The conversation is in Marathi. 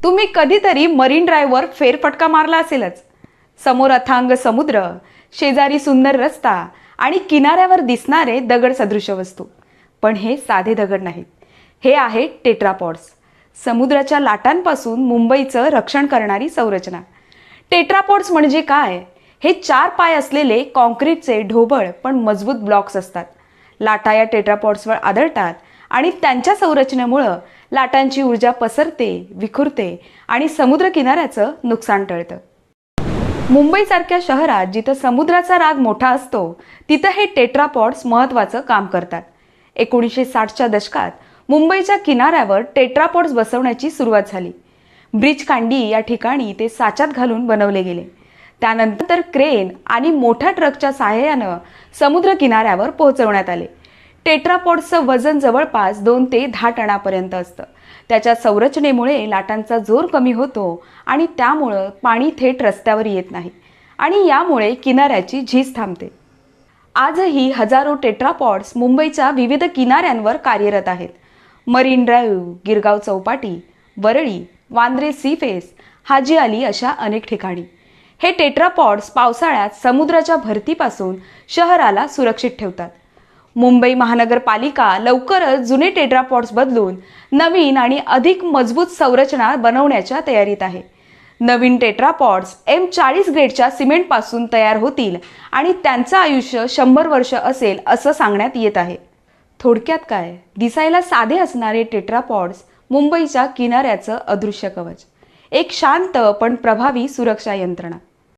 तुम्ही कधीतरी मरीन ड्राईव्हवर फेरफटका मारला असेलच. समोर अथांग समुद्र, शेजारी सुंदर रस्ता आणि किनाऱ्यावर दिसणारे दगड सदृश वस्तू. पण हे साधे दगड नाहीत. हे आहेत टेट्रापॉड्स, समुद्राच्या लाटांपासून मुंबईचं रक्षण करणारी संरचना. टेट्रापॉड्स म्हणजे काय? हे 4 पाय असलेले कॉन्क्रीटचे ढोबळ पण मजबूत ब्लॉक्स असतात. लाटा या टेट्रापॉड्सवर आदळतात आणि त्यांच्या संरचनेमुळं लाटांची ऊर्जा पसरते, विखुरते आणि समुद्र किनाऱ्याचं नुकसान टळतं. मुंबईसारख्या शहरात जिथं समुद्राचा राग मोठा असतो, तिथं हे टेट्रापॉड्स महत्त्वाचं काम करतात. 1960च्या दशकात मुंबईच्या किनाऱ्यावर टेट्रापॉड्स बसवण्याची सुरुवात झाली. ब्रिज कांडी या ठिकाणी ते साच्यात घालून बनवले गेले. त्यानंतर क्रेन आणि मोठ्या ट्रकच्या सहाय्यानं समुद्र किनाऱ्यावर पोहोचवण्यात आले. टेट्रापॉड्सचं वजन जवळपास 2 ते 10 टनापर्यंत असतं. त्याच्या संरचनेमुळे लाटांचा जोर कमी होतो आणि त्यामुळं पाणी थेट रस्त्यावर येत नाही आणि यामुळे किनाऱ्याची झीज थांबते. आजही हजारो टेट्रापॉड्स मुंबईच्या विविध किनाऱ्यांवर कार्यरत आहेत. Marine Drive, Girgaon Chowpatty, Worli, Vandre sea face, Haji Ali अशा अनेक ठिकाणी हे टेट्रापॉड्स पावसाळ्यात समुद्राच्या भरतीपासून शहराला सुरक्षित ठेवतात. मुंबई महानगरपालिका लवकरच जुने टेट्रापॉड्स बदलून नवीन आणि अधिक मजबूत संरचना बनवण्याच्या तयारीत आहे. नवीन टेट्रापॉड्स M40 ग्रेडच्या सिमेंटपासून तयार होतील आणि त्यांचं आयुष्य 100 वर्ष असेल असं सांगण्यात येत आहे. थोडक्यात काय, दिसायला साधे असणारे टेट्रापॉड्स मुंबईच्या किनाऱ्याचं अदृश्य कवच, एक शांत पण प्रभावी सुरक्षा यंत्रणा.